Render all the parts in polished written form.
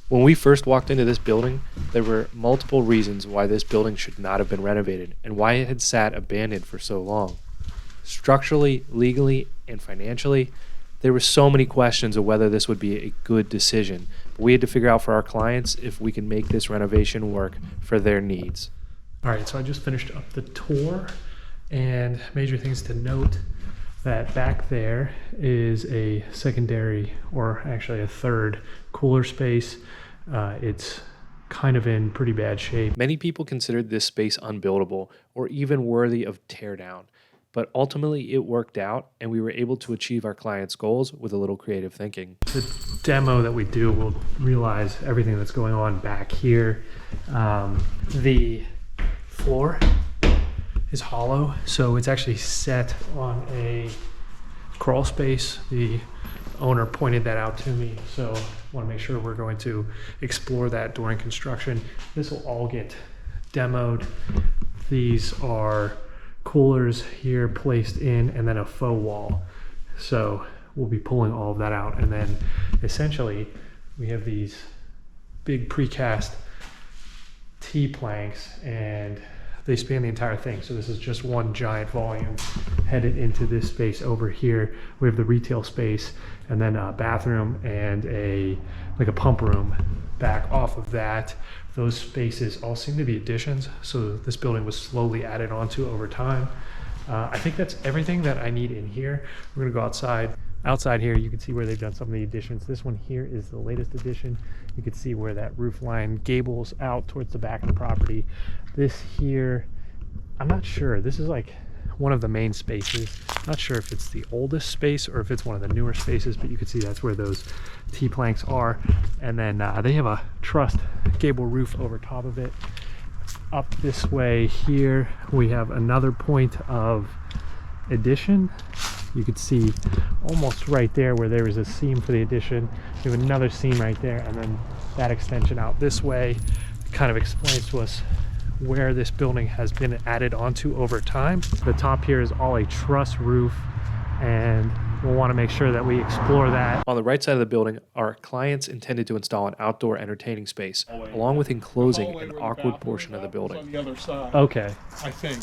When we first walked into this building, there were multiple reasons why this building should not have been renovated and why it had sat abandoned for so long. Structurally, legally, and financially, there were so many questions of whether this would be a good decision. But we had to figure out for our clients if we can make this renovation work for their needs. All right, so I just finished up the tour, and major things to note that back there is a secondary, or actually a third, cooler space. It's kind of in pretty bad shape. Many people considered this space unbuildable or even worthy of teardown, but ultimately it worked out and we were able to achieve our clients' goals with a little creative thinking. The demo that we do will realize everything that's going on back here. The floor is hollow, so it's actually set on a crawl space. The owner pointed that out to me, so I want to make sure we're going to explore that during construction. This will all get demoed. These are coolers here placed in, and then a faux wall. So we'll be pulling all of that out, and then essentially we have these big precast T-planks, and they span the entire thing. So this is just one giant volume headed into this space over here. We have the retail space, and then a bathroom and a pump room back off of that. Those spaces all seem to be additions, so this building was slowly added onto over time. I think that's everything that I need in here. We're gonna go outside. Outside here, you can see where they've done some of the additions. This one here is the latest addition. You can see where that roof line gables out towards the back of the property. This here, I'm not sure. This is like one of the main spaces. Not sure if it's the oldest space or if it's one of the newer spaces, but you can see that's where those T-planks are. And then they have a trussed gable roof over top of it. Up this way here, we have another point of addition. You could see almost right there where there is a seam for the addition. We have another seam right there, and then that extension out this way kind of explains to us where this building has been added onto over time. The top here is all a truss roof, and we'll want to make sure that we explore that. On the right side of the building, our clients intended to install an outdoor entertaining space, along with enclosing an awkward portion of the building. On the other side, okay. I think.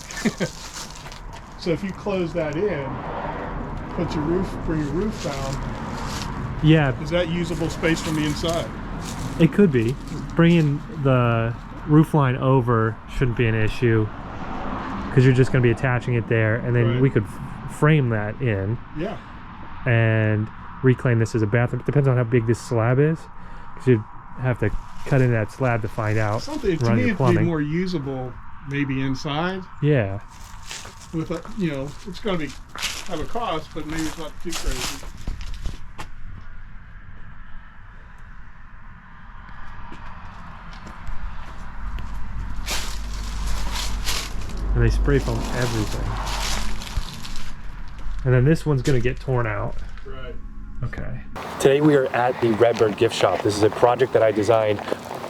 So if you close that in, bring your roof down. Yeah. Is that usable space from the inside? It could be. Bringing the roof line over shouldn't be an issue, because you're just going to be attaching it there, and then we could frame that in. Yeah. And reclaim this as a bathroom. It depends on how big this slab is, because you'd have to cut into that slab to find out. Something to me, it'd be more usable, maybe inside. Yeah. With a, it's going to have a cost, but maybe it's not too crazy. And they spray foam everything. And then this one's going to get torn out. Right. Okay. Today we are at the Redbird Gift Shop. This is a project that I designed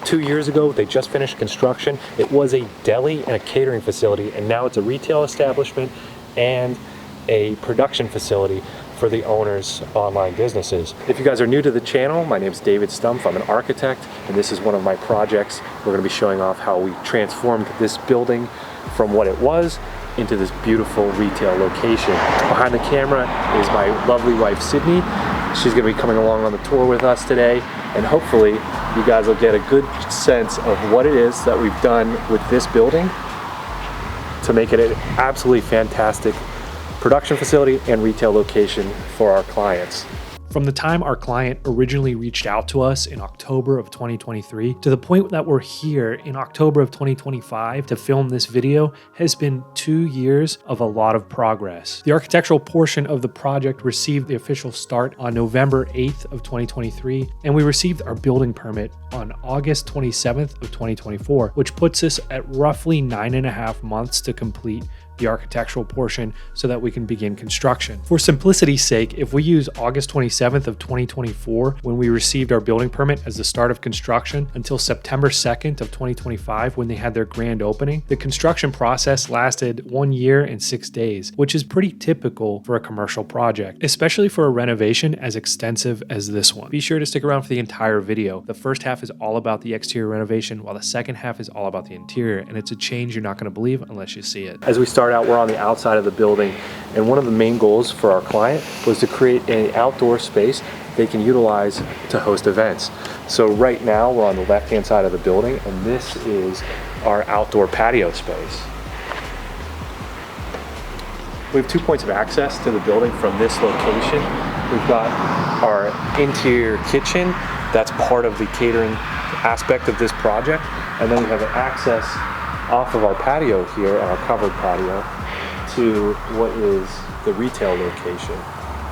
2 years ago. They just finished construction. It was a deli and a catering facility, and now it's a retail establishment and a production facility for the owners' online businesses. If you guys are new to the channel, my name is David Stumpf. I'm an architect, and this is one of my projects. We're going to be showing off how we transformed this building from what it was into this beautiful retail location. Behind the camera is my lovely wife, Sydney. She's going to be coming along on the tour with us today, and hopefully you guys will get a good sense of what it is that we've done with this building to make it an absolutely fantastic production facility and retail location for our clients. From the time our client originally reached out to us in October of 2023 to the point that we're here in October of 2025 to film this video has been 2 years of a lot of progress. The architectural portion of the project received the official start on November 8th of 2023, and we received our building permit on August 27th of 2024, which puts us at roughly 9.5 months to complete the architectural portion so that we can begin construction. For simplicity's sake, if we use August 27th of 2024 when we received our building permit as the start of construction until September 2nd of 2025 when they had their grand opening, the construction process lasted 1 year and 6 days, which is pretty typical for a commercial project, especially for a renovation as extensive as this one. Be sure to stick around for the entire video. The first half is all about the exterior renovation, while the second half is all about the interior, and it's a change you're not going to believe unless you see it. As we start out, we're on the outside of the building, and one of the main goals for our client was to create an outdoor space they can utilize to host events. So right now we're on the left-hand side of the building, and this is our outdoor patio space. We have 2 points of access to the building from this location. We've got our interior kitchen, that's part of the catering aspect of this project, and then we have access off of our patio here, our covered patio, to what is the retail location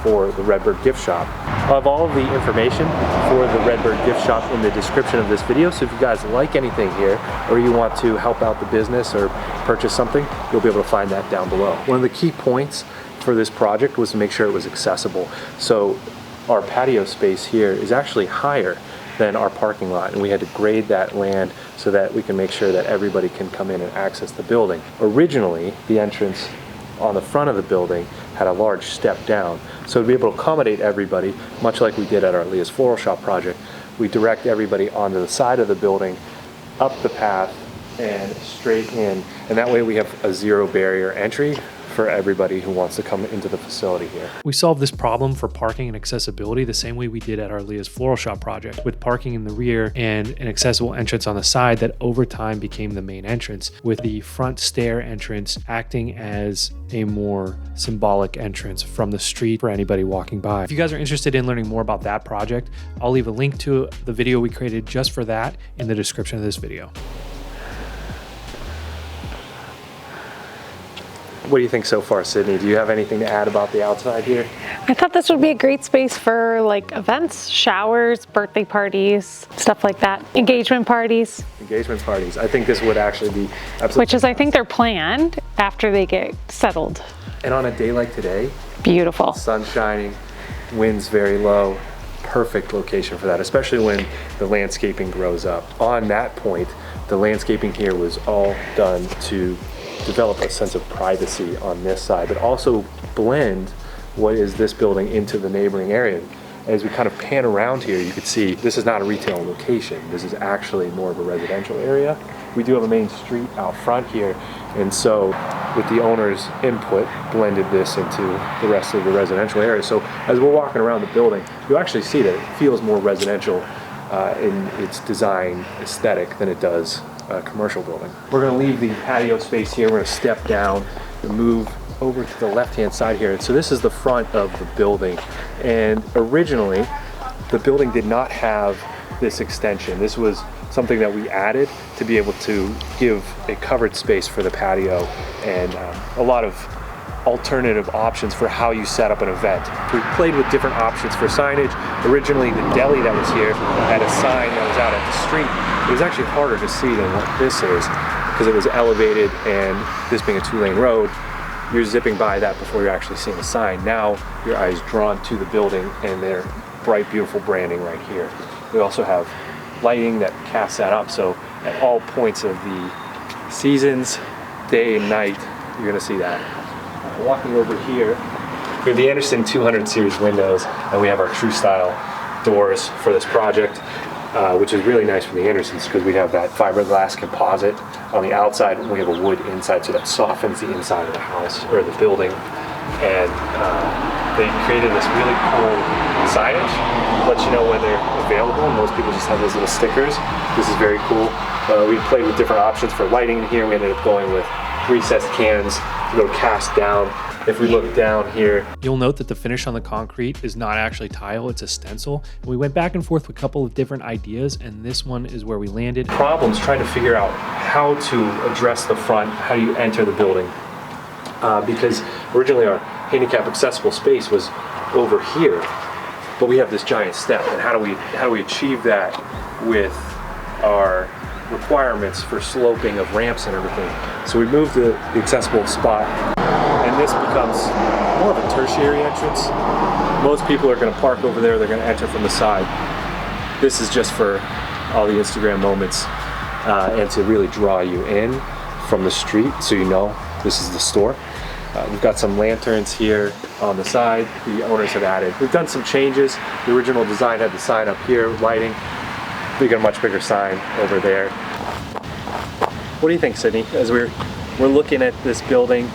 for the Redbird Gift Shop. I'll have all of the information for the Redbird Gift Shop in the description of this video, so if you guys like anything here or you want to help out the business or purchase something, you'll be able to find that down below. One of the key points for this project was to make sure it was accessible. So our patio space here is actually higher than our parking lot, and we had to grade that land so that we can make sure that everybody can come in and access the building. Originally, the entrance on the front of the building had a large step down, so to be able to accommodate everybody, much like we did at our Leah's Floral Shop project, we direct everybody onto the side of the building, up the path, and straight in, and that way we have a zero barrier entry for everybody who wants to come into the facility here. We solved this problem for parking and accessibility the same way we did at our Leah's Floral Shop project, with parking in the rear and an accessible entrance on the side that over time became the main entrance, with the front stair entrance acting as a more symbolic entrance from the street for anybody walking by. If you guys are interested in learning more about that project, I'll leave a link to the video we created just for that in the description of this video. What do you think so far, Sydney? Do you have anything to add about the outside here? I thought this would be a great space for like events, showers, birthday parties, stuff like that. Engagement parties. Engagement parties. I think this would actually be absolutely. Which is, I think they're planned after they get settled. And on a day like today, beautiful. Sun shining, winds very low, perfect location for that, especially when the landscaping grows up. On that point, the landscaping here was all done to develop a sense of privacy on this side, but also blend what is this building into the neighboring area. As we kind of pan around here, you can see this is not a retail location. This is actually more of a residential area. We do have a main street out front here, and so with the owner's input, blended this into the rest of the residential area. So as we're walking around the building, you'll actually see that it feels more residential in its design aesthetic than it does a commercial building. We're going to leave the patio space here. We're going to step down and move over to the left-hand side here. So this is the front of the building, and originally the building did not have this extension. This was something that we added to be able to give a covered space for the patio and a lot of alternative options for how you set up an event. We played with different options for signage. Originally, the deli that was here had a sign that was out at the street. It was actually harder to see than what this is because it was elevated, and this being a 2-lane road, you're zipping by that before you're actually seeing a sign. Now your eye is drawn to the building and their bright, beautiful branding right here. We also have lighting that casts that up, so at all points of the seasons, day and night, you're going to see that. Walking over here, we have the Anderson 200 series windows, and we have our True Style doors for this project, which is really nice for the Andersons because we have that fiberglass composite on the outside, and we have a wood inside, so that softens the inside of the house or the building. And they created this really cool signage, lets you know when they're available. Most people just have those little stickers. This is very cool. We played with different options for lighting in here. We ended up going with recessed cans to go cast down. If we look down here, you'll note that the finish on the concrete is not actually tile, it's a stencil. And we went back and forth with a couple of different ideas, and this one is where we landed. Problems trying to figure out how to address the front, how do you enter the building? Because originally our handicap accessible space was over here, but we have this giant step, and how do we achieve that with our requirements for sloping of ramps and everything. So we moved the accessible spot, and this becomes more of a tertiary entrance. Most people are going to park over there, they're going to enter from the side. This is just for all the Instagram moments and to really draw you in from the street so you know this is the store. We've got some lanterns here on the side the owners have added. We've done some changes. The original design had the sign up here, lighting. We got a much bigger sign over there. What do you think, Sydney, as we're looking at this building,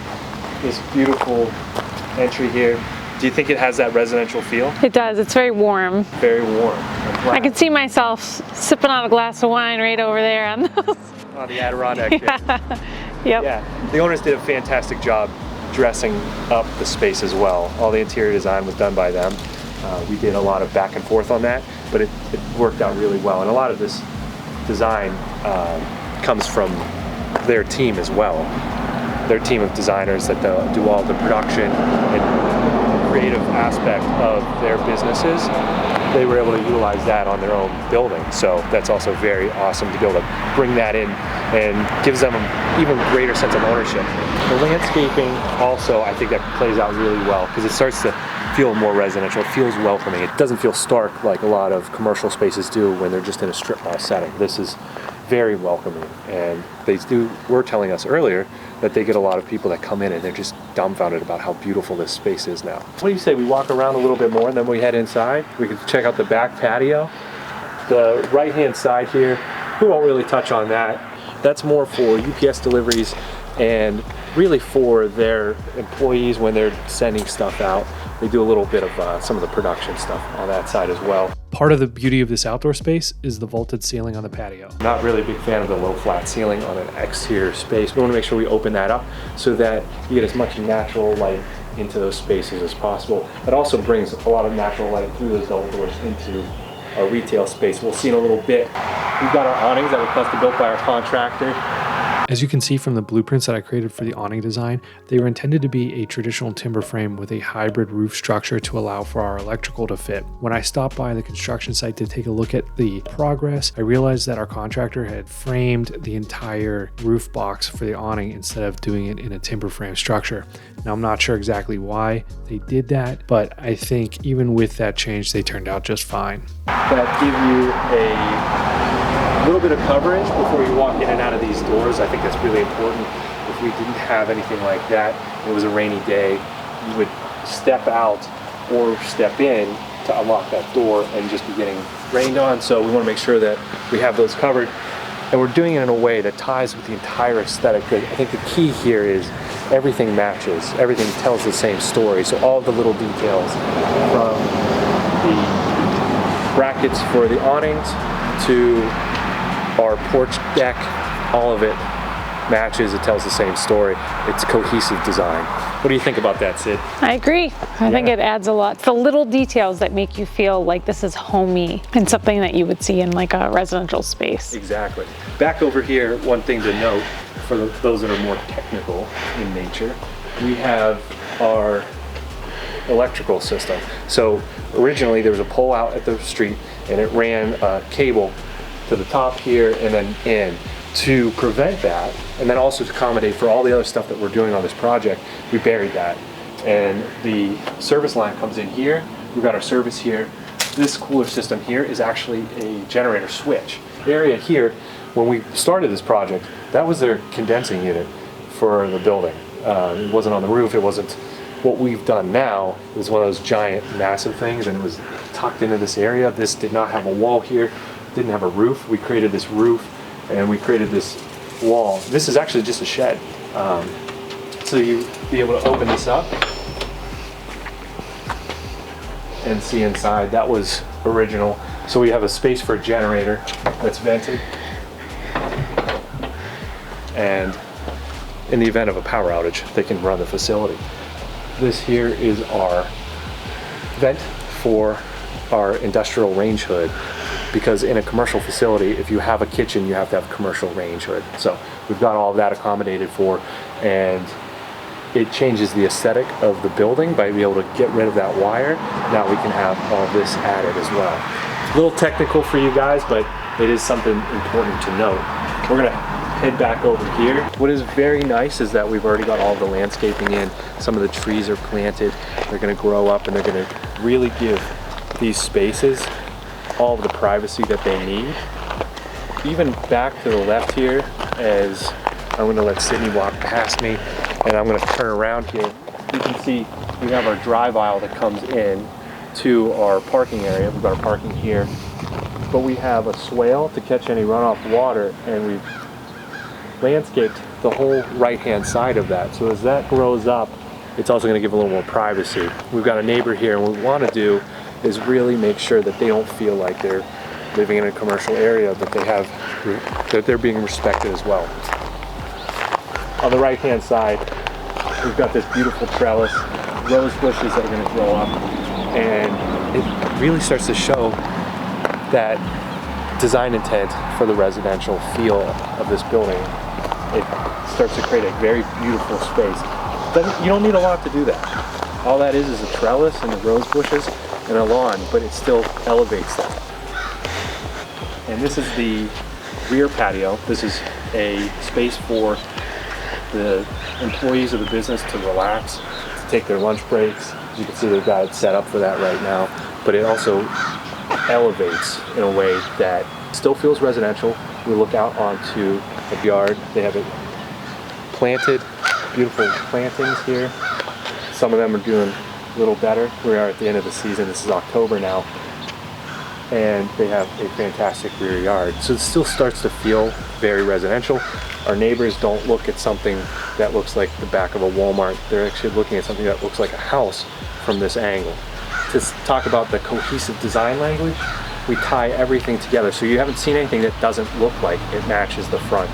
this beautiful entry here? Do you think it has that residential feel? It does. It's very warm. Very warm. I can see myself sipping on a glass of wine right over there on those. On the Adirondack here. Yep. Yeah, the owners did a fantastic job dressing up the space as well. All the interior design was done by them. We did a lot of back and forth on that, but it worked out really well. And a lot of this design comes from their team as well. Their team of designers that do all the production and creative aspect of their businesses. They were able to utilize that on their own building. So that's also very awesome to be able to bring that in and gives them an even greater sense of ownership. The landscaping also, I think that plays out really well because it starts to feel more residential. It feels welcoming. It doesn't feel stark like a lot of commercial spaces do when they're just in a strip mall setting. This is very welcoming, and they were telling us earlier that they get a lot of people that come in and they're just dumbfounded about how beautiful this space is now. What do you say we walk around a little bit more and then we head inside? We can check out the back patio. The right hand side here, we won't really touch on that. That's more for UPS deliveries and really for their employees when they're sending stuff out. They do a little bit of some of the production stuff on that side as well. Part of the beauty of this outdoor space is the vaulted ceiling on the patio. Not really a big fan of the low flat ceiling on an exterior space. We want to make sure we open that up so that you get as much natural light into those spaces as possible. It also brings a lot of natural light through those double doors into our retail space. We'll see in a little bit. We've got our awnings that were custom built by our contractor. As you can see from the blueprints that I created for the awning design, they were intended to be a traditional timber frame with a hybrid roof structure to allow for our electrical to fit. When I stopped by the construction site to take a look at the progress, I realized that our contractor had framed the entire roof box for the awning instead of doing it in a timber frame structure. Now, I'm not sure exactly why they did that, but I think even with that change, they turned out just fine. That give you a little bit of coverage before you walk in and out of these doors. I think that's really important. If we didn't have anything like that, it was a rainy day, you would step out or step in to unlock that door and just be getting rained on. So we want to make sure that we have those covered, and we're doing it in a way that ties with the entire aesthetic. I think the key here is everything matches, everything tells the same story. So all the little details from the brackets for the awnings to our porch deck, all of it matches, it tells the same story. It's cohesive design. What do you think about that, Sid? I agree. I think it adds a lot. It's the little details that make you feel like this is homey and something that you would see in like a residential space. Exactly. Back over here, one thing to note for those that are more technical in nature, we have our electrical system. So originally there was a pole out at the street and it ran a cable to the top here and then in. To prevent that, and then also to accommodate for all the other stuff that we're doing on this project, we buried that. And the service line comes in here. We've got our service here. This cooler system here is actually a generator switch. The area here, when we started this project, that was their condensing unit for the building. It wasn't on the roof. It wasn't what we've done now. It was one of those giant, massive things, and it was tucked into this area. This did not have a wall here. Didn't have a roof. We created this roof and we created this wall. This is actually just a shed. So you be able to open this up and see inside. That was original. So we have a space for a generator that's vented. And in the event of a power outage, they can run the facility. This here is our vent for our industrial range hood. Because in a commercial facility, if you have a kitchen, you have to have a commercial range hood. So we've got all of that accommodated for, and it changes the aesthetic of the building by being able to get rid of that wire. Now we can have all this added as well. A little technical for you guys, but it is something important to note. We're gonna head back over here. What is very nice is that we've already got all the landscaping in. Some of the trees are planted. They're gonna grow up and they're gonna really give these spaces all of the privacy that they need. Even back to the left here, as I'm gonna let Sydney walk past me, and I'm gonna turn around here. You can see we have our drive aisle that comes in to our parking area. We've got our parking here, but we have a swale to catch any runoff water, and we've landscaped the whole right-hand side of that. So as that grows up, it's also gonna give a little more privacy. We've got a neighbor here, and what we wanna do is really make sure that they don't feel like they're living in a commercial area, but that they're being respected as well. On the right-hand side, we've got this beautiful trellis, rose bushes that are gonna grow up, and it really starts to show that design intent for the residential feel of this building. It starts to create a very beautiful space. You don't need a lot to do that. All that is a trellis and the rose bushes and a lawn, but it still elevates that. And this is the rear patio. This is a space for the employees of the business to relax, to take their lunch breaks. As you can see, they've got it set up for that right now, but it also elevates in a way that still feels residential. We look out onto the yard. They have it planted, beautiful plantings here. Some of them are doing a little better. We are at the end of the season. This is October now. And they have a fantastic rear yard. So it still starts to feel very residential. Our neighbors don't look at something that looks like the back of a Walmart. They're actually looking at something that looks like a house from this angle. To talk about the cohesive design language, we tie everything together. So you haven't seen anything that doesn't look like it matches the front.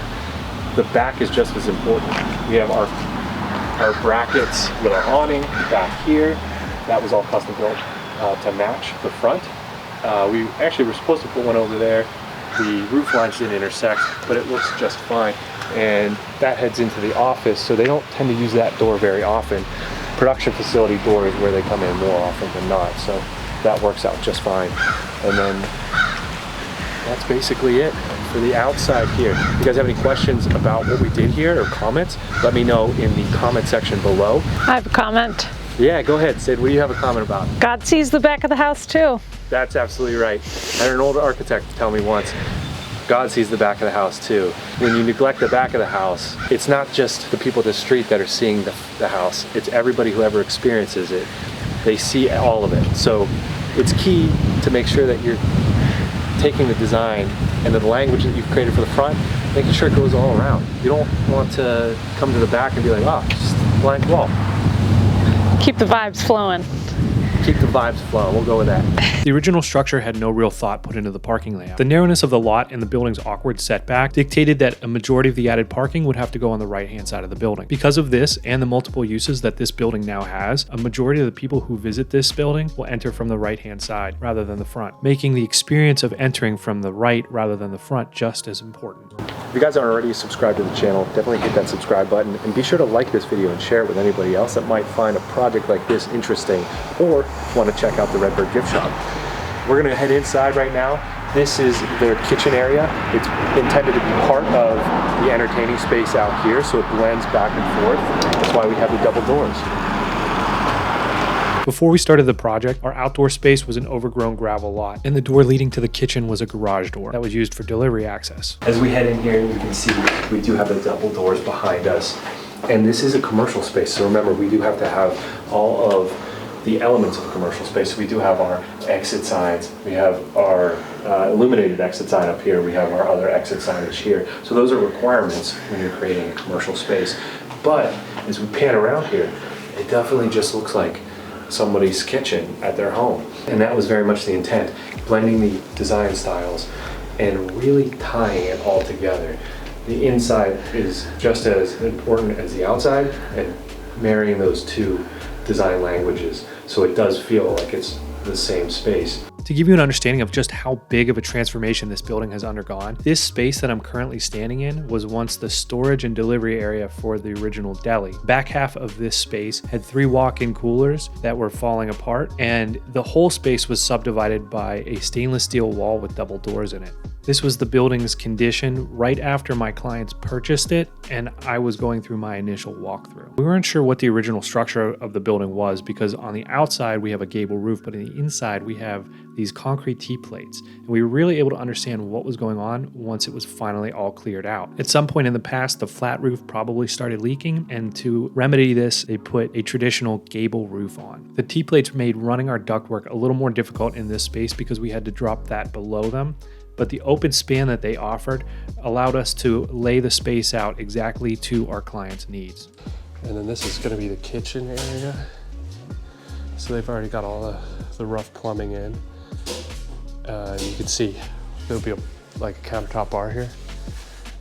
The back is just as important. We have our brackets with our awning back here. That was all custom built to match the front. We actually were supposed to put one over there. The roof lines didn't intersect, but it looks just fine. And that heads into the office, so they don't tend to use that door very often. Production facility door is where they come in more often than not, so that works out just fine. And then that's basically it for the outside here. If you guys have any questions about what we did here or comments, let me know in the comment section below. I have a comment. Yeah, go ahead, Sid. What do you have a comment about? God sees the back of the house too. That's absolutely right. I had an old architect tell me once, God sees the back of the house too. When you neglect the back of the house, it's not just the people at the street that are seeing the house. It's everybody who ever experiences it. They see all of it. So it's key to make sure that you're taking the design and the language that you've created for the front, making sure it goes all around. You don't want to come to the back and be like, oh, just a blank wall. Keep the vibes flowing. Keep the vibes flowing. We'll go with that. The original structure had no real thought put into the parking layout. The narrowness of the lot and the building's awkward setback dictated that a majority of the added parking would have to go on the right-hand side of the building. Because of this and the multiple uses that this building now has, a majority of the people who visit this building will enter from the right-hand side rather than the front, making the experience of entering from the right rather than the front just as important. If you guys aren't already subscribed to the channel, definitely hit that subscribe button and be sure to like this video and share it with anybody else that might find a project like this interesting or want to check out the Redbird Gift Shop. We're going to head inside right now. This is their kitchen area. It's intended to be part of the entertaining space out here, so it blends back and forth. That's why we have the double doors. Before we started the project, our outdoor space was an overgrown gravel lot, and the door leading to the kitchen was a garage door that was used for delivery access. As we head in here, you can see we do have the double doors behind us. And this is a commercial space, so remember, we do have to have all of the elements of a commercial space. So we do have our exit signs, we have our illuminated exit sign up here, we have our other exit signage here. So those are requirements when you're creating a commercial space. But as we pan around here, it definitely just looks like somebody's kitchen at their home. And that was very much the intent, blending the design styles and really tying it all together. The inside is just as important as the outside, and marrying those two design languages so it does feel like it's the same space. To give you an understanding of just how big of a transformation this building has undergone, this space that I'm currently standing in was once the storage and delivery area for the original deli. Back half of this space had 3 walk-in coolers that were falling apart, and the whole space was subdivided by a stainless steel wall with double doors in it. This was the building's condition right after my clients purchased it, and I was going through my initial walkthrough. We weren't sure what the original structure of the building was because on the outside we have a gable roof, but on the inside we have these concrete T-plates. And we were really able to understand what was going on once it was finally all cleared out. At some point in the past, the flat roof probably started leaking, and to remedy this, they put a traditional gable roof on. The T-plates made running our ductwork a little more difficult in this space because we had to drop that below them. But the open span that they offered allowed us to lay the space out exactly to our clients' needs. And then this is going to be the kitchen area. So they've already got all the rough plumbing in. You can see there'll be like a countertop bar here.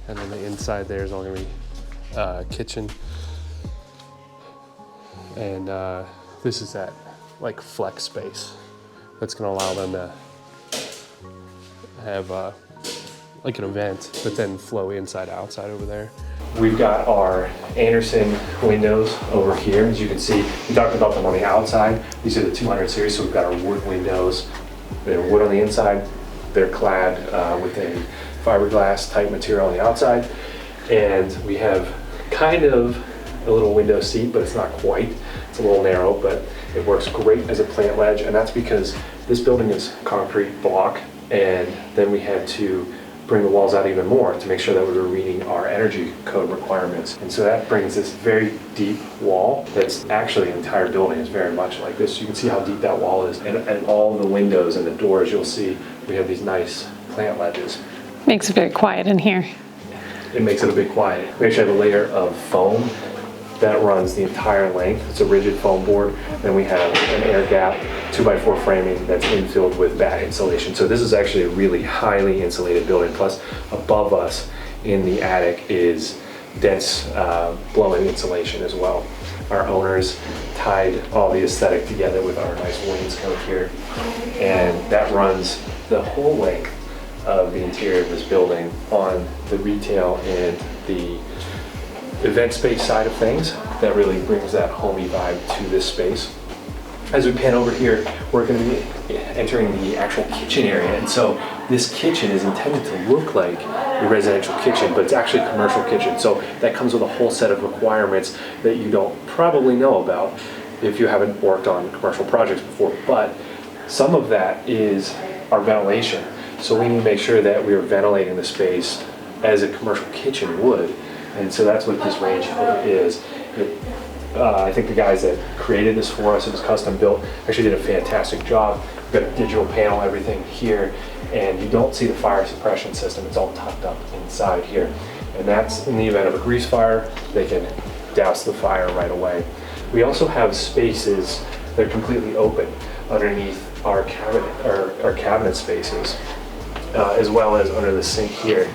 And then the inside there is all going to be kitchen. And this is that like flex space that's going to allow them to have like an event, but then flow inside outside over there. We've got our Anderson windows over here. As you can see, we talked about them on the outside. These are the 200 series, so we've got our wood windows. They're wood on the inside. They're clad with a fiberglass type material on the outside. And we have kind of a little window seat, but it's not quite. It's a little narrow, but it works great as a plant ledge. And that's because this building is concrete block. And then we had to bring the walls out even more to make sure that we were meeting our energy code requirements. And so that brings this very deep wall that's actually the entire building is very much like this. You can see how deep that wall is. And all the windows and the doors, you'll see we have these nice plant ledges. Makes it very quiet in here. It makes it a bit quiet. We actually have a layer of foam that runs the entire length. It's a rigid foam board. Then we have an air gap 2x4 framing that's infilled with batt insulation. So this is actually a really highly insulated building. Plus above us in the attic is dense blowing insulation as well. Our owners tied all the aesthetic together with our nice wainscot here. And that runs the whole length of the interior of this building on the retail and the event space side of things. That really brings that homey vibe to this space. As we pan over here, we're going to be entering the actual kitchen area. And so this kitchen is intended to look like a residential kitchen, but it's actually a commercial kitchen. So that comes with a whole set of requirements that you don't probably know about if you haven't worked on commercial projects before. But some of that is our ventilation. So we need to make sure that we are ventilating the space as a commercial kitchen would. And so that's what this range hood is. I think the guys that created this for us, it was custom built, actually did a fantastic job. We've got a digital panel, everything here, and you don't see the fire suppression system. It's all tucked up inside here. And that's in the event of a grease fire, they can douse the fire right away. We also have spaces that are completely open underneath our cabinet spaces, as well as under the sink here.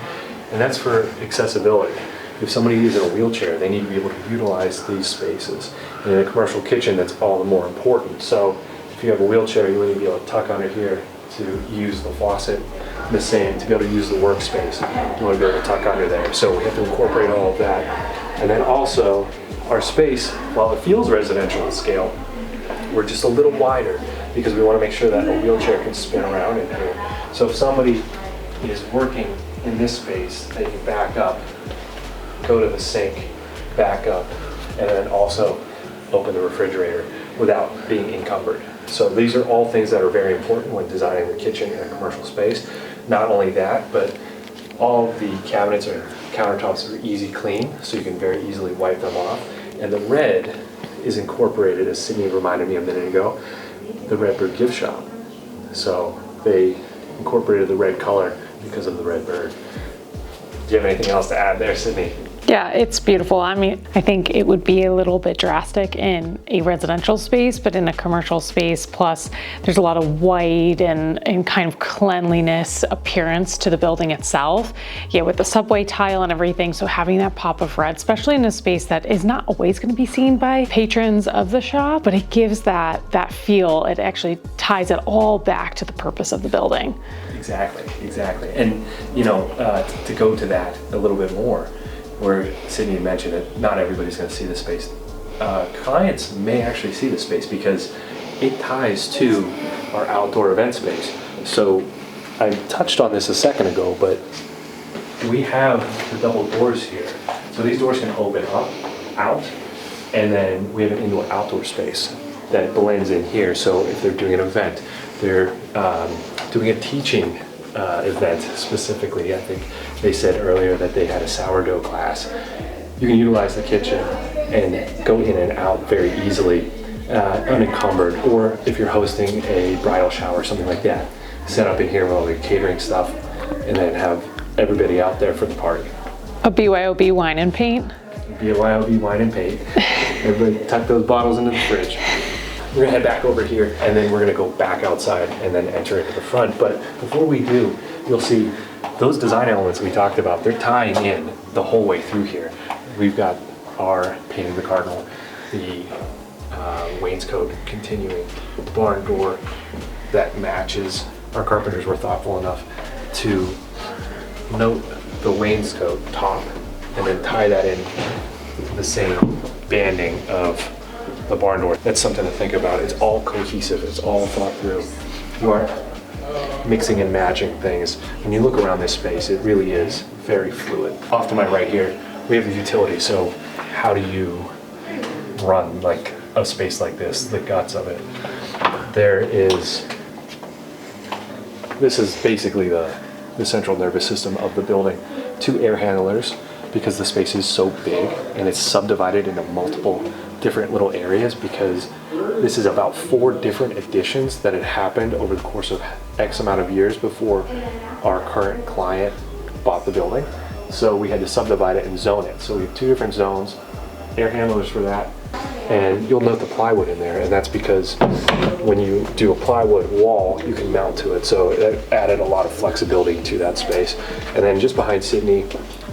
And that's for accessibility. If somebody is in a wheelchair, they need to be able to utilize these spaces. And in a commercial kitchen, that's all the more important. So if you have a wheelchair, you need to be able to tuck under here to use the faucet. The same, to be able to use the workspace, you want to be able to tuck under there. So we have to incorporate all of that. And then also, our space, while it feels residential in scale, we're just a little wider because we want to make sure that a wheelchair can spin around in here. So if somebody is working in this space, they can back up, go to the sink, back up, and then also open the refrigerator without being encumbered. So these are all things that are very important when designing the kitchen in a commercial space. Not only that, but all of the cabinets or countertops are easy clean, so you can very easily wipe them off. And the red is incorporated, as Sydney reminded me a minute ago, the Redbird Gift Shop. So they incorporated the red color because of the Redbird. Do you have anything else to add there, Sydney? Yeah, it's beautiful. I mean, I think it would be a little bit drastic in a residential space, but in a commercial space, plus there's a lot of white and kind of cleanliness appearance to the building itself. Yeah, with the subway tile and everything, so having that pop of red, especially in a space that is not always going to be seen by patrons of the shop, but it gives that feel. It actually ties it all back to the purpose of the building. Exactly. And you know, to go to that a little bit more, where Sydney mentioned it, not everybody's going to see the space. Clients may actually see the space because it ties to our outdoor event space. So I touched on this a second ago, but we have the double doors here. So these doors can open up, out, and then we have an indoor-outdoor space that blends in here. So if they're doing an event, they're doing a teaching event specifically. I think they said earlier that they had a sourdough class. You can utilize the kitchen and go in and out very easily, unencumbered. Or if you're hosting a bridal shower or something like that, set up in here with all the catering stuff and then have everybody out there for the party. A BYOB wine and paint. BYOB wine and paint. Everybody tuck those bottles into the fridge. We're gonna head back over here and then we're gonna go back outside and then enter into the front. But before we do, you'll see those design elements we talked about, they're tying in the whole way through here. We've got our painting the cardinal, the wainscot continuing, barn door that matches. Our carpenters were thoughtful enough to note the wainscot top and then tie that in the same banding of the barn door. That's something to think about. It's all cohesive, it's all thought through. You aren't mixing and matching things. When you look around this space, it really is very fluid. Off to my right here, we have the utility. So how do you run like a space like this, the guts of it? This is basically the central nervous system of the building. 2 air handlers, because the space is so big and it's subdivided into multiple different little areas, because this is about 4 different additions that had happened over the course of X amount of years before our current client bought the building. So we had to subdivide it and zone it. So we have 2 different zones, air handlers for that. And you'll note the plywood in there, and that's because when you do a plywood wall, you can mount to it. So it added a lot of flexibility to that space. And then just behind Sydney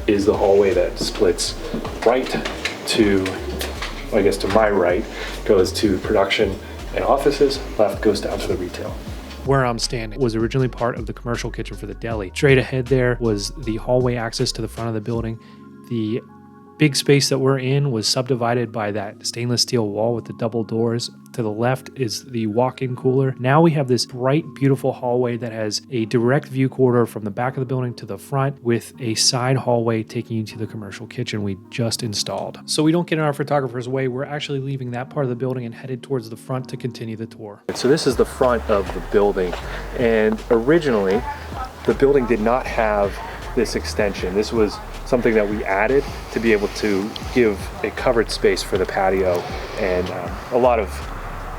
is the hallway that splits right to, I guess to my right, goes to production and offices, left goes down to the retail. Where I'm standing was originally part of the commercial kitchen for the deli. Straight ahead there was the hallway access to the front of the building. The big space that we're in was subdivided by that stainless steel wall with the double doors. To the left is the walk-in cooler. Now we have this bright, beautiful hallway that has a direct view corridor from the back of the building to the front with a side hallway taking you to the commercial kitchen we just installed. So we don't get in our photographer's way. We're actually leaving that part of the building and headed towards the front to continue the tour. So this is the front of the building, and originally the building did not have this extension. This was something that we added to be able to give a covered space for the patio and a lot of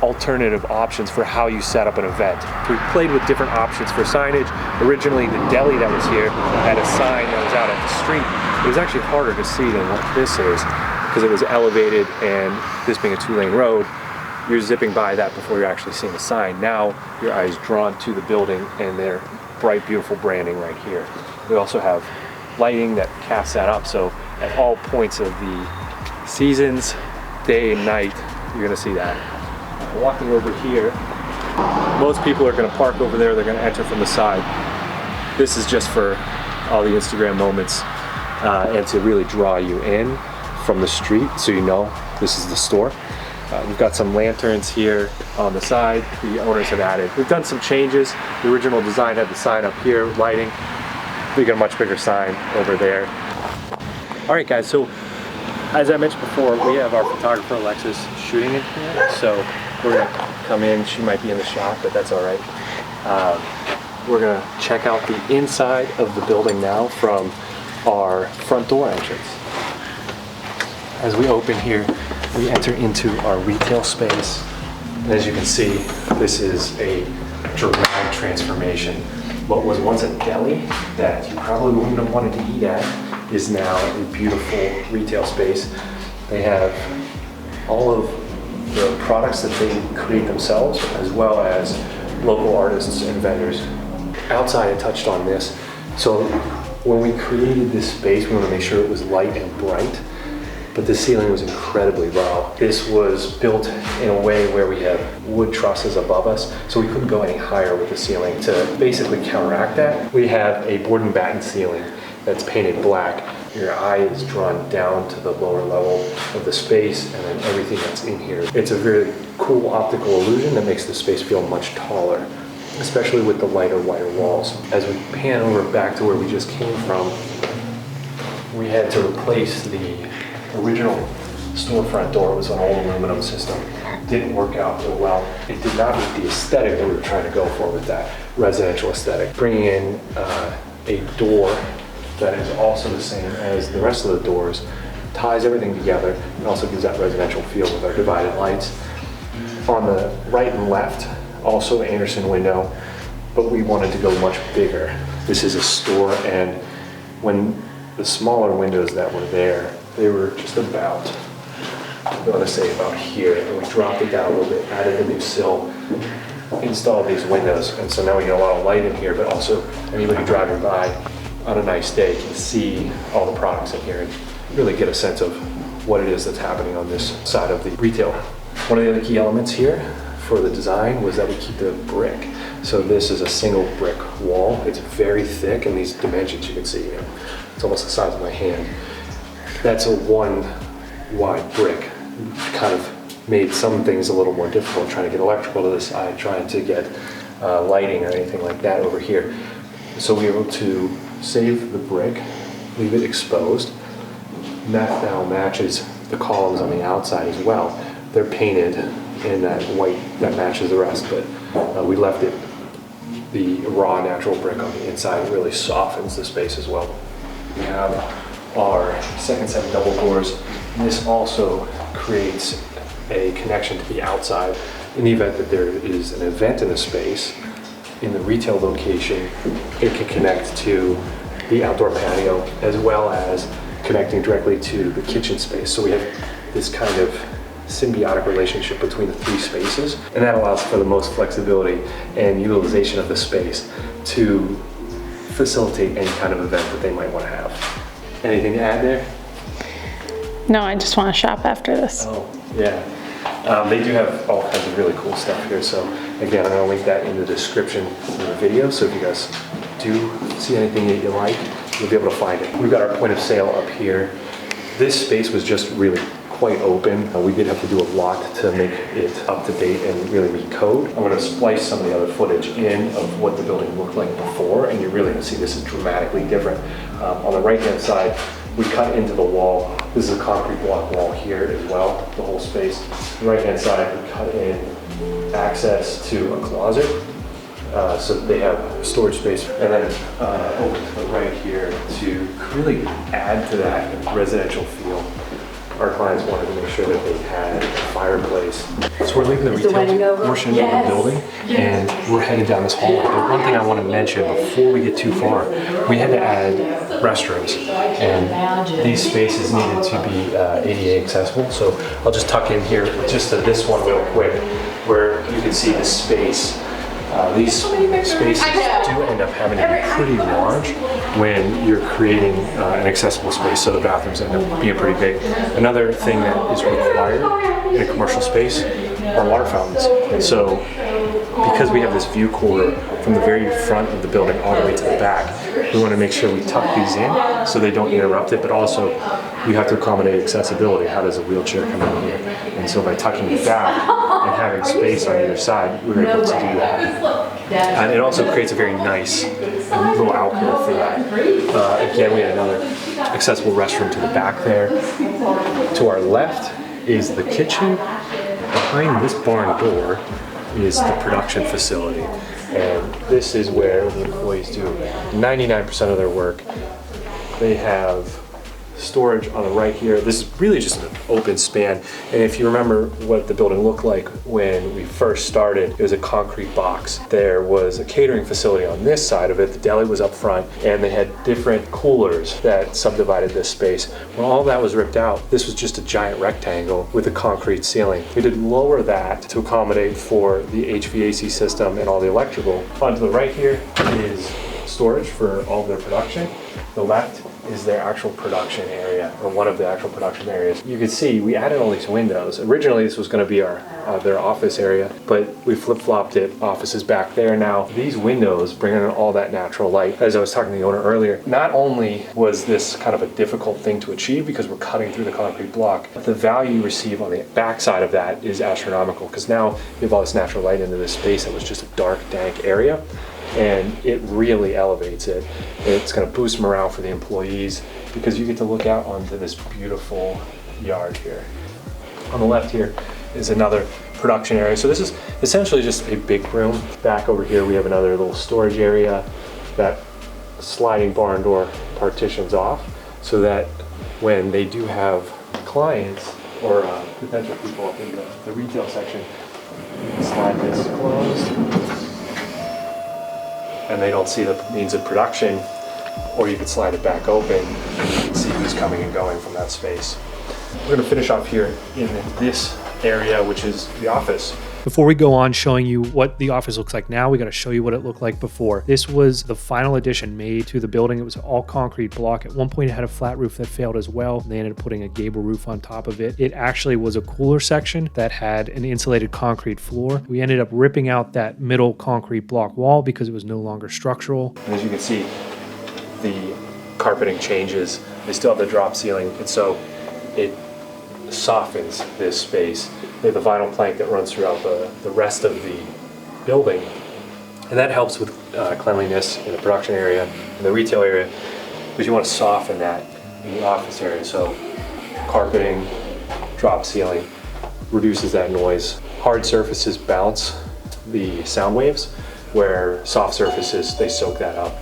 alternative options for how you set up an event. We played with different options for signage. Originally, the deli that was here had a sign that was out at the street. It was actually harder to see than what this is because it was elevated, and this being a 2-lane road, you're zipping by that before you're actually seeing the sign. Now your eye is drawn to the building and their bright, beautiful branding right here. We also have lighting that casts that up, so at all points of the seasons, day and night, you're gonna see that. Walking over here, most people are gonna park over there, they're gonna enter from the side. This is just for all the Instagram moments and to really draw you in from the street so you know this is the store. We've got some lanterns here on the side the owners have added. We've done some changes. The original design had the sign up here, lighting. We got a much bigger sign over there. All right, guys, so as I mentioned before, we have our photographer Alexis shooting in here. So we're gonna come in, she might be in the shot, but that's all right. We're gonna check out the inside of the building now from our front door entrance. As we open here, we enter into our retail space. And as you can see, this is a dramatic transformation. What was once a deli that you probably wouldn't have wanted to eat at is now a beautiful retail space. They have all of the products that they create themselves, as well as local artists and vendors. Outside, I touched on this. So when we created this space, we want to make sure it was light and bright, but the ceiling was incredibly low. This was built in a way where we have wood trusses above us, so we couldn't go any higher with the ceiling. To basically counteract that, we have a board and batten ceiling that's painted black. Your eye is drawn down to the lower level of the space and then everything that's in here. It's a very cool optical illusion that makes the space feel much taller. especially with the lighter, whiter walls. As we pan over back to where we just came from, we had to replace the original storefront door. It was an old aluminum system. Didn't work out real well. It did not meet the aesthetic that we were trying to go for with that residential aesthetic. Bringing in a door that is also the same as the rest of the doors ties everything together and also gives that residential feel with our divided lights. On the right and left, also Anderson window, but we wanted to go much bigger. This is a store, and when the smaller windows that were there, they were just about, I want to say about here, and we dropped it down a little bit, added a new sill, installed these windows, and so now we get a lot of light in here, but also anybody driving by on a nice day can see all the products in here and really get a sense of what it is that's happening on this side of the retail. One of the other key elements here for the design was that we keep the brick. So this is a single brick wall. It's very thick, and these dimensions you can see, it's almost the size of my hand. That's a one wide brick. Kind of made some things a little more difficult, trying to get electrical to the side, trying to get lighting or anything like that over here. So we were able to save the brick, leave it exposed. And that now matches the columns on the outside as well. They're painted in that white that matches the rest, but we left it the raw natural brick on the inside. It really softens the space as well. We have our second set of double doors. And this also creates a connection to the outside in the event that there is an event in the space. In the retail location, it can connect to the outdoor patio as well as connecting directly to the kitchen space. So we have this kind of symbiotic relationship between the three spaces, and that allows for the most flexibility and utilization of the space to facilitate any kind of event that they might want to have. Anything to add there? No, I just want to shop after this. Oh, yeah. They do have all kinds of really cool stuff here. So again, I'm gonna link that in the description of the video. So if you guys do see anything that you like, you'll be able to find it. We've got our point of sale up here. This space was just really quite open. We did have to do a lot to make it up to date and really meet code. I'm gonna splice some of the other footage in of what the building looked like before, and you're really gonna see this is dramatically different. On the right-hand side, we cut into the wall. This is a concrete block wall here as well, the whole space. The right-hand side, we cut in access to a closet, so that they have storage space, and then open to the right here to really add to that residential feel. Our clients wanted to make sure that they had a fireplace. So we're leaving the retail portion of the building, and we're headed down this hallway. But one thing I want to mention before we get too far, we had to add restrooms, and these spaces needed to be ADA accessible. So I'll just tuck in here just to this one real quick, where you can see the space. These spaces do end up having to be pretty large when you're creating an accessible space, so the bathrooms end up being pretty big. Another thing that is required in a commercial space are water fountains. And so because we have this view corridor from the very front of the building all the way to the back, we want to make sure we tuck these in so they don't interrupt it, but also we have to accommodate accessibility. How does a wheelchair come in here? And so by tucking it back and having space on either side, we're able to do that. And it also creates a very nice little alcove for that. Again, we had another accessible restroom to the back there. To our left is the kitchen. Behind this barn door is the production facility. And this is where the employees do 99% of their work. They have storage on the right here. This is really just an open span. And if you remember what the building looked like when we first started, it was a concrete box. There was a catering facility on this side of it. The deli was up front, and they had different coolers that subdivided this space. When all that was ripped out, this was just a giant rectangle with a concrete ceiling. We did lower that to accommodate for the HVAC system and all the electrical. On to the right here is storage for all of their production. The left is their actual production area, or one of the actual production areas. You can see we added all these windows. Originally this was going to be their office area, but we flip-flopped it. Office is back there now. These windows bring in all that natural light. As I was talking to the owner earlier, not only was this kind of a difficult thing to achieve because we're cutting through the concrete block, but the value you receive on the back side of that is astronomical, because now you have all this natural light into this space that was just a dark, dank area, and it really elevates it. It's going to boost morale for the employees because you get to look out onto this beautiful yard here. On the left here is another production area. So this is essentially just a big room. Back over here we have another little storage area. That sliding barn door partitions off so that when they do have clients or potential people up in the retail section, you can slide this closed and they don't see the means of production, or you can slide it back open and you can see who's coming and going from that space. We're going to finish off here in this area, which is the office. Before we go on showing you what the office looks like now, we got to show you what it looked like before. This was the final addition made to the building. It was all concrete block. At one point it had a flat roof that failed as well. They ended up putting a gable roof on top of it. It actually was a cooler section that had an insulated concrete floor. We ended up ripping out that middle concrete block wall because it was no longer structural. And as you can see, the carpeting changes. They still have the drop ceiling, and so it softens this space. They have the vinyl plank that runs throughout the rest of the building, and that helps with cleanliness in the production area and the retail area, because you want to soften that in the office area. So carpeting, drop ceiling reduces that noise. Hard surfaces bounce the sound waves, where soft surfaces, they soak that up.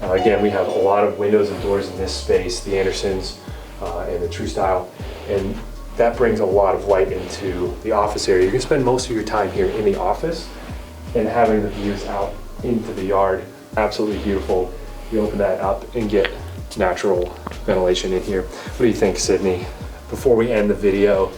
Again, we have a lot of windows and doors in this space, the Andersons and the True Style, and that brings a lot of light into the office area. You can spend most of your time here in the office and having the views out into the yard. Absolutely beautiful. You open that up and get natural ventilation in here. What do you think, Sydney? Before we end the video,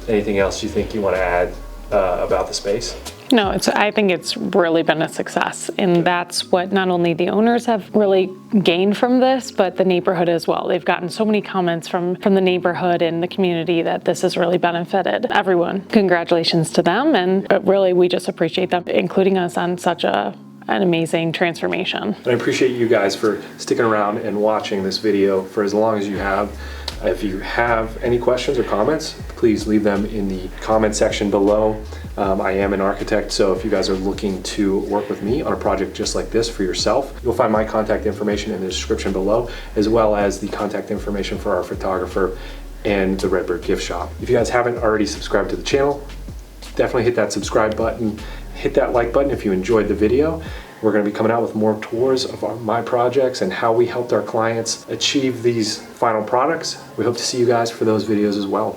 anything else you think you want to add about the space? No, I think it's really been a success, and that's what not only the owners have really gained from this, but the neighborhood as well. They've gotten so many comments from the neighborhood and the community that this has really benefited everyone. Congratulations to them, and really we just appreciate them including us on such an amazing transformation. I appreciate you guys for sticking around and watching this video for as long as you have. If you have any questions or comments, please leave them in the comment section below. I am an architect, so if you guys are looking to work with me on a project just like this for yourself, you'll find my contact information in the description below, as well as the contact information for our photographer and the Redbird Gift Shop. If you guys haven't already subscribed to the channel, definitely hit that subscribe button, hit that like button if you enjoyed the video. We're going to be coming out with more tours of my projects and how we helped our clients achieve these final products. We hope to see you guys for those videos as well.